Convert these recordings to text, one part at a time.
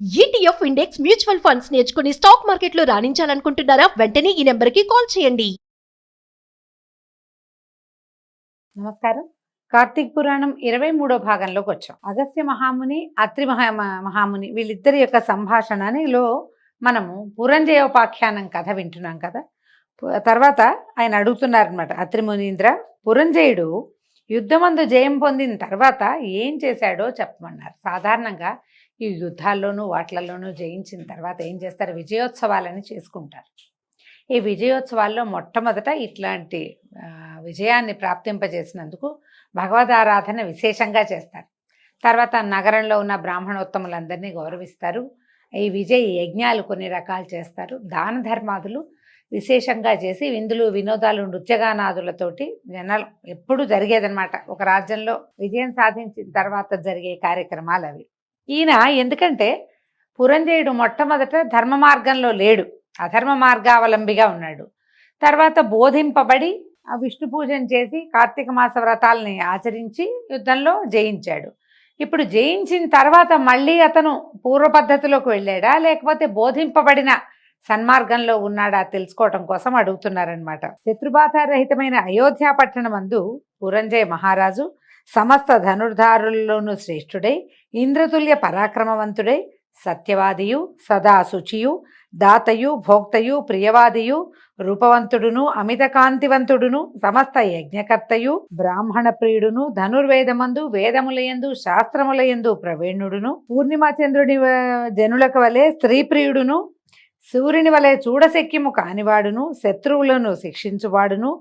ETF index mutual funds నేర్చుకుని stock మార్కెట్లో రాణించాలనుకుంటున్నారా? వెంటనే ఈ నెంబర్కి కాల్ చేయండి. నమస్కారం. కార్తీక పురాణం 23వ భాగంలోకి వచ్చాం. అగస్త్య మహాముని, అత్రి మహాముని వీళ్ళిద్దరి యొక్క సంభాషణలో మనము పురంజయోపాఖ్యానం కథ వింటున్నాం కదా. తర్వాత ఆయన అడుగుతున్నారనమాట, అత్రి మునీంద్ర, పురంజయుడు యుద్ధమందు జయం పొందిన తర్వాత ఏం చేశాడో చెప్పమన్నారు. సాధారణంగా ఈ యుద్ధాల్లోనూ వాటిలలోనూ జయించిన తర్వాత ఏం చేస్తారు? విజయోత్సవాలని చేసుకుంటారు. ఈ విజయోత్సవాల్లో మొట్టమొదట ఇట్లాంటి విజయాన్ని ప్రాప్తింపజేసినందుకు భగవదారాధన విశేషంగా చేస్తారు. తర్వాత నగరంలో ఉన్న బ్రాహ్మణోత్తములందరినీ గౌరవిస్తారు. ఈ విజయ యజ్ఞాలు కొన్ని రకాలు చేస్తారు. దాన ధర్మాదులు విశేషంగా చేసి విందులు వినోదాలు నృత్యగానాదులతోటి జనాలు ఎప్పుడు జరిగేదనమాట. ఒక రాజ్యంలో విజయం సాధించిన తర్వాత జరిగే కార్యక్రమాలు అవి. ఈయన ఎందుకంటే పురంజయుడు మొట్టమొదట ధర్మ మార్గంలో లేడు, అధర్మ మార్గావలంబిగా ఉన్నాడు. తర్వాత బోధింపబడి ఆ విష్ణు పూజన చేసి కార్తీక మాస వ్రతాలని ఆచరించి యుద్ధంలో జయించాడు. ఇప్పుడు జయించిన తర్వాత మళ్ళీ అతను పూర్వ పద్ధతిలోకి వెళ్ళాడా, లేకపోతే బోధింపబడిన సన్మార్గంలో ఉన్నాడా తెలుసుకోవటం కోసం అడుగుతున్నారనమాట. శత్రుబాధారహితమైన అయోధ్య పట్టణమందు పురంజయ మహారాజు సమస్త ధనుర్ధారుల్లోనూ శ్రేష్ఠుడై, ఇంద్రతుల్య పరాక్రమవంతుడై, సత్యవాదియు, సదా శుచియు, దాతయు, భోక్తయు, ప్రియవాదియు, రూపవంతుడును, అమిత కాంతివంతుడును, సమస్త యజ్ఞకర్తయు, బ్రాహ్మణ ప్రియుడును, ధనుర్వేదమందు వేదములయందు శాస్త్రములయందు ప్రవీణుడును, పూర్ణిమాచంద్రుని జనులకు వలె స్త్రీ ప్రియుడును, సూర్యుని వలె చూడశక్యము కానివాడును, శత్రువులను శిక్షించువాడును,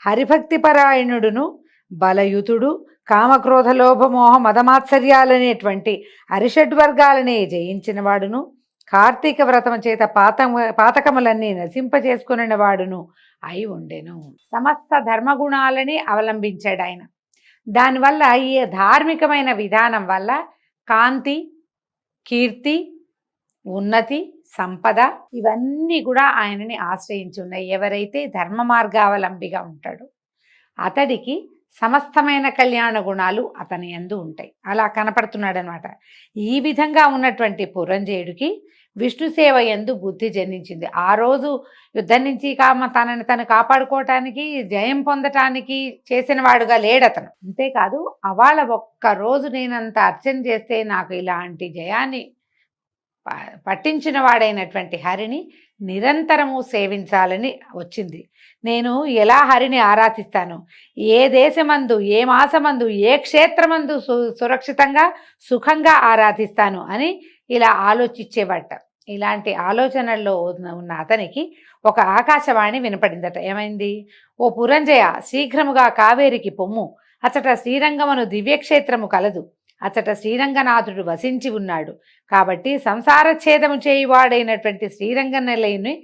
హరిభక్తిపరాయణుడును, బలయుతుడు, కామక్రోధ లోభమోహ మదమాత్సర్యాలనేటువంటి అరిషడ్వర్గాలని జయించిన వాడును, కార్తీక వ్రతం చేత పాతకములన్నీ నశింపచేసుకున్న వాడును అయి ఉండెను. సమస్త ధర్మగుణాలని అవలంబించాడు ఆయన. దానివల్ల ఈ ధార్మికమైన విధానం వల్ల కాంతి, కీర్తి, ఉన్నతి, సంపద ఇవన్నీ కూడా ఆయనని ఆశ్రయించి ఉన్నాయి. ఎవరైతే ధర్మ మార్గావలంబిగా ఉంటాడో అతడికి సమస్తమైన కళ్యాణ గుణాలు అతని యందు ఉంటాయి. అలా కనపడుతున్నాడు అనమాట. ఈ విధంగా ఉన్నటువంటి పురంజయుడికి విష్ణు సేవ యందు బుద్ధి జన్మించింది. ఆ రోజు యుద్ధం నుంచి తనని తను కాపాడుకోవటానికి, జయం పొందటానికి చేసిన వాడుగా లేడతను. అంతేకాదు, అవాళ ఒక్కరోజు నేనంత అర్చన చేస్తే నాకు ఇలాంటి జయాన్ని పట్టించిన వాడైనటువంటి హరిని నిరంతరము సేవించాలని వచ్చింది. నేను ఎలా హరిని ఆరాధిస్తాను, ఏ దేశమందు, ఏ మాసమందు, ఏ క్షేత్రమందు సురక్షితంగా సుఖంగా ఆరాధిస్తాను అని ఇలా ఆలోచించేవాట. ఇలాంటి ఆలోచనల్లో ఉన్న అతనికి ఒక ఆకాశవాణి వినపడిందట. ఏమైంది? ఓ పురంజయ, శీఘ్రముగా కావేరికి పొమ్ము, అచట శ్రీరంగమును దివ్యక్షేత్రము కలదు, అచట శ్రీరంగనాథుడు వసించి ఉన్నాడు, కాబట్టి సంసార ఛేదము చేయువాడైనటువంటి శ్రీరంగ నిలయుని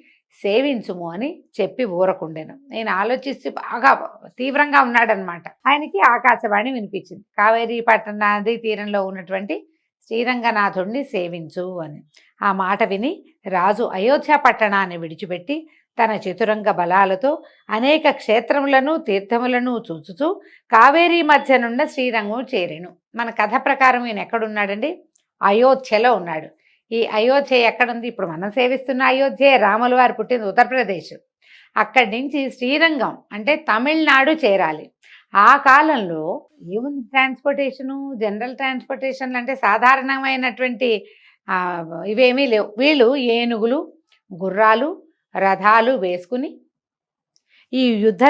సేవించుము అని చెప్పి ఊరకుండెను. నేను ఆలోచిస్తూ బాగా తీవ్రంగా ఉన్నాడనమాట. ఆయనకి ఆకాశవాణి వినిపించింది, కావేరీ పట్టణ నదీ తీరంలో ఉన్నటువంటి శ్రీరంగనాథుడిని సేవించు అని. ఆ మాట విని రాజు అయోధ్య పట్టణాన్ని విడిచిపెట్టి తన చతురంగ బలాలతో అనేక క్షేత్రములను తీర్థములను చూచుతూ కావేరీ మధ్యనున్న శ్రీరంగం చేరెను. మన కథ ప్రకారం ఈయన ఎక్కడున్నాడండి? అయోధ్యలో ఉన్నాడు. ఈ అయోధ్య ఎక్కడుంది? ఇప్పుడు మనం సేవిస్తున్న అయోధ్య రాముల వారు పుట్టింది ఉత్తరప్రదేశ్. అక్కడి నుంచి శ్రీరంగం అంటే తమిళనాడు చేరాలి. ఆ కాలంలో ఏముంది ట్రాన్స్పోర్టేషను, జనరల్ ట్రాన్స్పోర్టేషన్లు అంటే సాధారణమైనటువంటి ఇవేమీ లేవు. వీళ్ళు ఏనుగులు, గుర్రాలు, రథాలు వేసుకుని ఈ యుద్ధ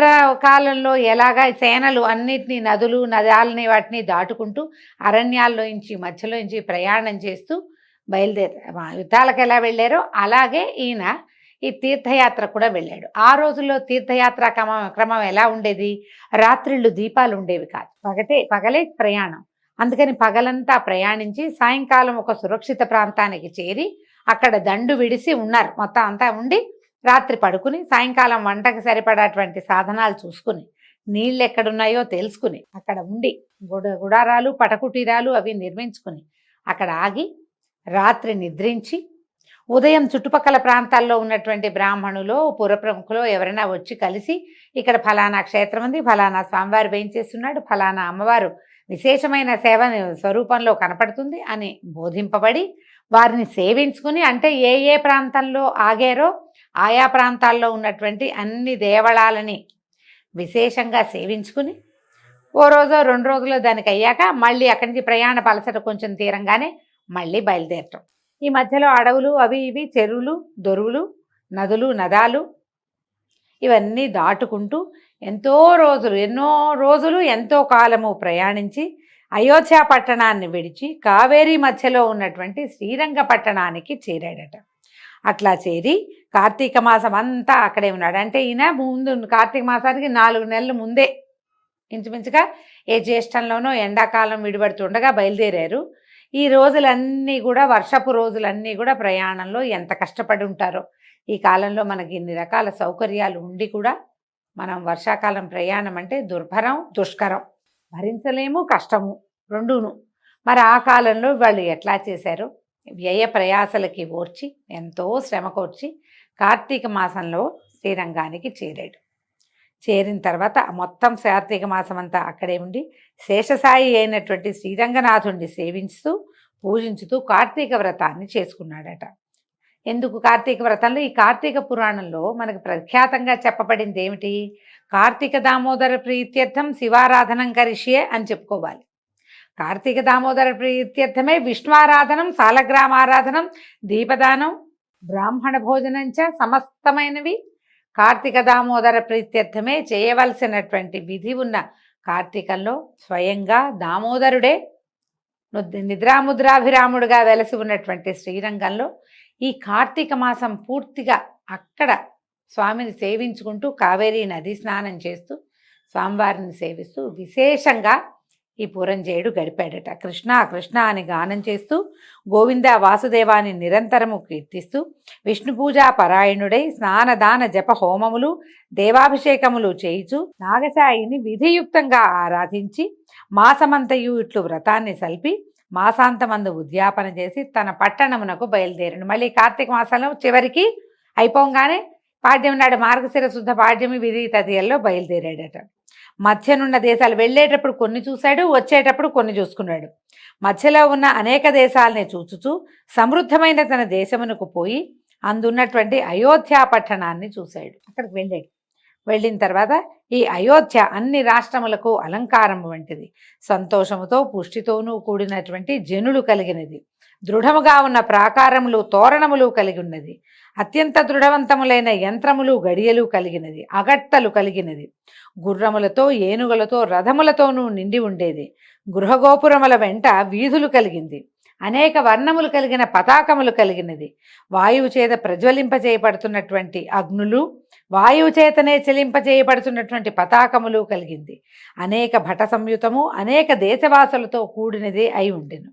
కాలంలో ఎలాగా సేనలు అన్నిటినీ నదులు నదాలని వాటిని దాటుకుంటూ అరణ్యాల్లోంచి మధ్యలోంచి ప్రయాణం చేస్తూ యుద్ధాలకు ఎలా వెళ్ళారో అలాగే ఈయన ఈ తీర్థయాత్ర కూడా వెళ్ళాడు. ఆ రోజుల్లో తీర్థయాత్ర క్రమం ఎలా ఉండేది? రాత్రిళ్ళు దీపాలు ఉండేవి కాదు, పగలే ప్రయాణం. అందుకని పగలంతా ప్రయాణించి సాయంకాలం ఒక సురక్షిత ప్రాంతానికి చేరి అక్కడ దండు విడిసి ఉన్నారు. మొత్తం అంతా ఉండి రాత్రి పడుకుని సాయంకాలం వంటకు సరిపడేటువంటి సాధనాలు చూసుకుని, నీళ్ళు ఎక్కడున్నాయో తెలుసుకుని, అక్కడ ఉండి గుడారాలు, పటకుటీరాలు అవి నిర్మించుకుని అక్కడ ఆగి రాత్రి నిద్రించి ఉదయం చుట్టుపక్కల ప్రాంతాల్లో ఉన్నటువంటి బ్రాహ్మణులు, పురప్రముఖులు ఎవరైనా వచ్చి కలిసి ఇక్కడ ఫలానా క్షేత్రం ఉంది, ఫలానా స్వామివారు వేయించేస్తున్నాడు, ఫలానా అమ్మవారు విశేషమైన సేవ స్వరూపంలో కనపడుతుంది అని బోధింపబడి వారిని సేవించుకుని, అంటే ఏ ఏ ప్రాంతంలో ఆగారో ఆయా ప్రాంతాల్లో ఉన్నటువంటి అన్ని దేవళాలని విశేషంగా సేవించుకుని ఓ రోజో 2 రోజులు దానికి అయ్యాక మళ్ళీ అక్కడి నుంచి ప్రయాణ పలసట కొంచెం తీరంగానే మళ్ళీ బయలుదేరటం. ఈ మధ్యలో అడవులు అవి ఇవి, చెరువులు దొరువులు, నదులు నదాలు ఇవన్నీ దాటుకుంటూ ఎన్నో రోజులు ఎంతో కాలము ప్రయాణించి అయోధ్య పట్టణాన్ని విడిచి కావేరీ మధ్యలో ఉన్నటువంటి శ్రీరంగపట్టణానికి చేరాడట. అట్లా చేరి కార్తీక మాసం అంతా అక్కడే ఉన్నాడు. అంటే ఈయన ముందు కార్తీక మాసానికి 4 నెలల ముందే ఇంచుమించుగా ఏ జ్యేష్ఠంలోనో ఎండాకాలం విడిపడుతుండగా బయలుదేరారు. ఈ రోజులన్నీ కూడా వర్షపు రోజులన్నీ కూడా ప్రయాణంలో ఎంత కష్టపడి ఉంటారో. ఈ కాలంలో మనకి ఇన్ని రకాల సౌకర్యాలు ఉండి కూడా మనం వర్షాకాలం ప్రయాణం అంటే దుర్భరం, దుష్కరం, భరించలేము, కష్టము రెండూను. మరి ఆ కాలంలో వాళ్ళు ఎట్లా చేశారో వ్యయ ప్రయాసలకి ఓర్చి ఎంతో శ్రమ కోర్చి కార్తీక మాసంలో శ్రీరంగానికి చేరాడు. చేరిన తర్వాత మొత్తం కార్తీక మాసం అంతా అక్కడే ఉండి శేషసాయి అయినటువంటి శ్రీరంగనాథుడిని సేవించుతూ పూజించుతూ కార్తీక వ్రతాన్ని చేసుకున్నాడట. ఎందుకు కార్తీక వ్రతంలో? ఈ కార్తీక పురాణంలో మనకు ప్రఖ్యాతంగా చెప్పబడింది ఏమిటి? కార్తీక దామోదర ప్రీత్యర్థం శివారాధనం కరిష్యే అని చెప్పుకోవాలి. కార్తీక దామోదర ప్రీత్యర్థమే విష్ణువారాధనం, సాలగ్రామారాధనం, దీపదానం, బ్రాహ్మణ భోజనంచ సమస్తమైనవి కార్తీక దామోదర ప్రీత్యర్థమే చేయవలసినటువంటి విధి ఉన్న కార్తీకంలో స్వయంగా దామోదరుడే నిద్రాముద్రాభిరాముడుగా వెలసి ఉన్నటువంటి శ్రీరంగంలో ఈ కార్తీక మాసం పూర్తిగా అక్కడ స్వామిని సేవించుకుంటూ కావేరీ నది స్నానం చేస్తూ స్వామివారిని సేవిస్తూ విశేషంగా ఈ పురంజేయుడు గడిపాడట. కృష్ణ కృష్ణ అని గానం చేస్తూ గోవింద వాసుదేవాన్ని నిరంతరము కీర్తిస్తూ విష్ణు పూజా పరాయణుడై స్నానదాన జప హోమములు దేవాభిషేకములు చేయిచు నాగసాయిని విధియుక్తంగా ఆరాధించి మాసమంతయు ఇట్లు వ్రతాన్ని సల్పి మాసాంతమందు ఉద్యాపన చేసి తన పట్టణమునకు బయలుదేరను. మళ్ళీ కార్తీక మాసంలో చివరికి అయిపోగానే పాడ్యం నాడు మార్గశిర శుద్ధ పాడ్యమి విధి తదియల్లో బయలుదేరాడట. మధ్యనున్న దేశాలు వెళ్ళేటప్పుడు కొన్ని చూశాడు, వచ్చేటప్పుడు కొన్ని చూసుకున్నాడు. మధ్యలో ఉన్న అనేక దేశాలని చూచుచూ సమృద్ధమైన తన దేశమునకు పోయి అందున్నటువంటి అయోధ్య పట్టణాన్ని చూశాడు. అక్కడికి వెళ్ళాడు. వెళ్ళిన తర్వాత ఈ అయోధ్య అన్ని రాష్ట్రములకు అలంకారం వంటిది, సంతోషముతో పుష్టితోనూ కూడినటువంటి జనులు కలిగినది, దృఢముగా ఉన్న ప్రాకారములు తోరణములు కలిగి ఉన్నది, అత్యంత దృఢవంతములైన యంత్రములు గడియలు కలిగినది, అగట్టలు కలిగినది, గుర్రములతో ఏనుగులతో రథములతోనూ నిండి ఉండేది, గృహగోపురముల వెంట వీధులు కలిగింది, అనేక వర్ణములు కలిగిన పతాకములు కలిగినది, వాయువు చేత ప్రజ్వలింపజేయబడుతున్నటువంటి అగ్నులు, వాయువు చేతనే చెలింపజేయబడుతున్నటువంటి పతాకములు కలిగింది, అనేక భట సంయుతము అనేక దేశవాసులతో కూడినదే అయి ఉండెను.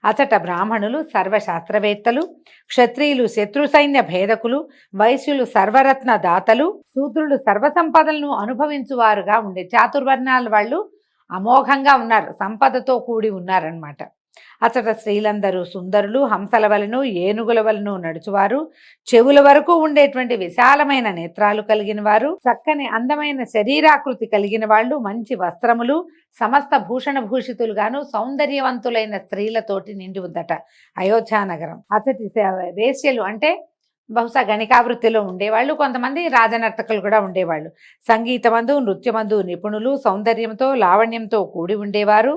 అచట బ్రాహ్మణులు సర్వశాస్త్రవేత్తలు, క్షత్రియులు శత్రు సైన్య భేదకులు, వైశ్యులు సర్వరత్న దాతలు, శూద్రులు సర్వసంపదలను అనుభవించువారుగా ఉండే చాతుర్వర్ణాల వాళ్ళు అమోఘంగా ఉన్నారు, సంపదతో కూడి ఉన్నారన్నమాట. అచట స్త్రీలందరూ సుందరులు, హంసల వలను ఏనుగుల వలను నడుచువారు, చెవుల వరకు ఉండేటువంటి విశాలమైన నేత్రాలు కలిగిన వారు, చక్కని అందమైన శరీరాకృతి కలిగిన వాళ్ళు, మంచి వస్త్రములు, సమస్త భూషణ భూషితులుగాను సౌందర్యవంతులైన స్త్రీలతోటి నిండి ఉందట అయోధ్య నగరం. అతడి వేశ్యలు అంటే బహుశా గణికావృత్తిలో ఉండేవాళ్ళు, కొంతమంది రాజనర్తకులు కూడా ఉండేవాళ్ళు, సంగీతమందు నృత్యమందు నిపుణులు, సౌందర్యంతో లావణ్యంతో కూడి ఉండేవారు,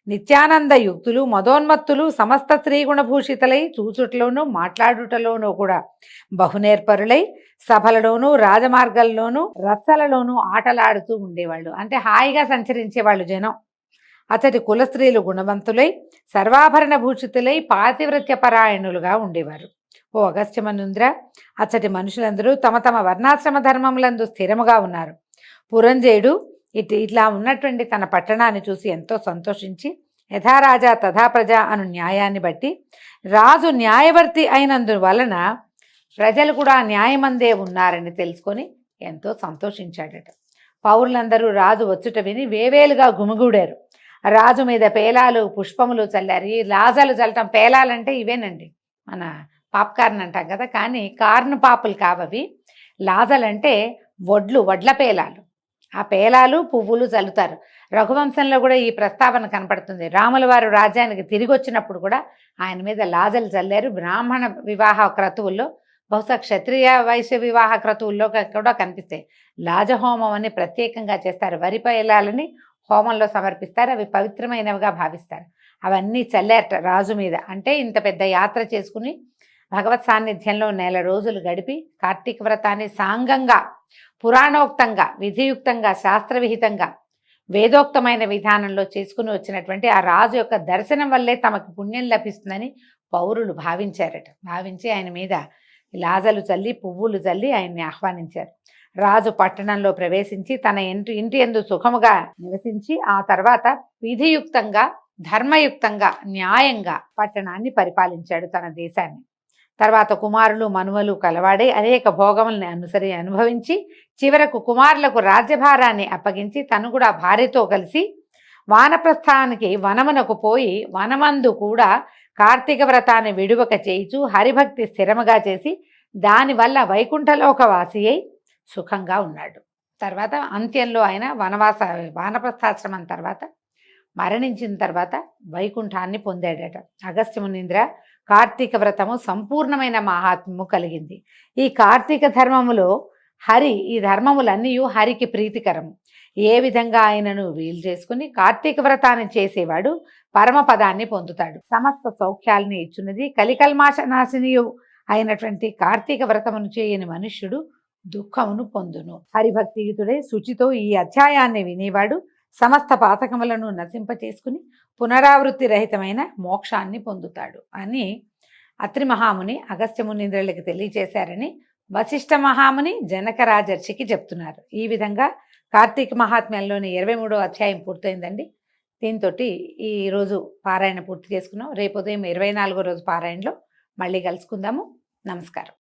నిత్యానంద యుక్తులు, మదోన్మత్తులు, సమస్త స్త్రీగుణభూషితులై చూచుటలోనూ మాట్లాడుటలోనూ కూడా బహునేర్పరులై సభలలోనూ రాజమార్గాల్లోనూ రచ్చలలోనూ ఆటలాడుతూ ఉండేవాళ్ళు. అంటే హాయిగా సంచరించేవాళ్ళు జనం. అతడి కులస్త్రీలు గుణవంతులై సర్వాభరణ భూషితులై పాతివ్రత్య పరాయణులుగా ఉండేవారు. ఓ అగస్త్యమనుంద్ర, అతడి మనుషులందరూ తమ తమ వర్ణాశ్రమ ధర్మములందు స్థిరముగా ఉన్నారు. పురంజేయుడు ఇట్లా ఉన్నటువంటి తన పట్టణాన్ని చూసి ఎంతో సంతోషించి యథారాజా తథా ప్రజ అను న్యాయాన్ని బట్టి రాజు న్యాయవర్తి అయినందువలన ప్రజలు కూడా న్యాయమందే ఉన్నారని తెలుసుకొని ఎంతో సంతోషించాడట. పౌరులందరూ రాజు వచ్చుట విని వేవేలుగా గుమిగూడారు. రాజు మీద పేలాలు పుష్పములు చల్లారు. ఈ లాజాలు చల్లటం, పేలాలంటే ఇవేనండి, మన పాప్కార్న్ అంటాం కదా, కానీ కార్న్ పాపులు కావవి. లాజలంటే వడ్ల పేలాలు. ఆ పేలాలు పువ్వులు చల్లుతారు. రఘువంశంలో కూడా ఈ ప్రస్తావన కనపడుతుంది. రాముల వారు రాజ్యానికి తిరిగి వచ్చినప్పుడు కూడా ఆయన మీద లాజలు చల్లారు. బ్రాహ్మణ వివాహ క్రతువుల్లో, బహుశా క్షత్రియ వైశ్య వివాహ క్రతువుల్లో కూడా కనిపిస్తాయి. లాజహోమం అని ప్రత్యేకంగా చేస్తారు. వరి పైలాలని హోమంలో సమర్పిస్తారు. అవి పవిత్రమైనవిగా భావిస్తారు. అవన్నీ చల్లారట రాజు మీద. అంటే ఇంత పెద్ద యాత్ర చేసుకుని భగవత్ సాన్నిధ్యంలో 1 నెల రోజులు గడిపి కార్తీక వ్రతాన్ని సాంగంగా, పురాణోక్తంగా, విధియుక్తంగా, శాస్త్రవిహితంగా, వేదోక్తమైన విధానంలో చేసుకుని వచ్చినటువంటి ఆ రాజు యొక్క దర్శనం వల్లే తమకు పుణ్యం లభిస్తుందని పౌరులు భావించారట. భావించి ఆయన మీద లాజలు చల్లి, పువ్వులు చల్లి ఆయన్ని ఆహ్వానించారు. రాజు పట్టణంలో ప్రవేశించి తన ఇంటి యందు సుఖముగా నివసించి ఆ తర్వాత విధియుక్తంగా, ధర్మయుక్తంగా, న్యాయంగా పట్టణాన్ని పరిపాలించాడు, తన దేశాన్ని. తర్వాత కుమారులు మనుమలు కలవాడే అనేక భోగముల్ని అనుభవించి చివరకు కుమారులకు రాజ్యభారాన్ని అప్పగించి తను కూడా భార్యతో కలిసి వానప్రస్థానికి వనమునకు పోయి వనమందు కూడా కార్తీక వ్రతాన్ని విడువక చేయిచు హరిభక్తి స్థిరముగా చేసి దానివల్ల వైకుంఠలోక వాసి అయి సుఖంగా ఉన్నాడు. తర్వాత అంత్యంలో ఆయన వానప్రస్థాశ్రమం తర్వాత మరణించిన తర్వాత వైకుంఠాన్ని పొందాడట. అగస్త్య మునీంద్ర కార్తీక వ్రతము సంపూర్ణమైన మహాత్మ్యము కలిగింది. ఈ కార్తీక ధర్మములో ఈ ధర్మములన్నీ హరికి ప్రీతికరము. ఏ విధంగా ఆయనను వీలు చేసుకుని కార్తీక వ్రతాన్ని చేసేవాడు పరమపదాన్ని పొందుతాడు. సమస్త సౌఖ్యాలని ఇచ్చున్నది కలికల్మాష నాశినియు అయినటువంటి కార్తీక వ్రతమును చేయని మనుష్యుడు దుఃఖమును పొందును. హరిభక్తియుతుడే శుచితో ఈ అధ్యాయాన్ని వినేవాడు సమస్త పాతకములను నశింపచేసుకుని పునరావృత్తి రహితమైన మోక్షాన్ని పొందుతాడు అని అత్రి మహాముని అగస్త్య మునీంద్రులకి తెలియచేశారని వశిష్ఠ మహాముని జనక రాజర్షికి చెప్తున్నారు. ఈ విధంగా కార్తీక మహాత్మ్యంలోని 23వ అధ్యాయం పూర్తయిందండి. దీంతో ఈ రోజు పారాయణ పూర్తి చేసుకున్నాం. రేపు ఉదయం 24వ రోజు పారాయణలో మళ్ళీ కలుసుకుందాము. నమస్కారం.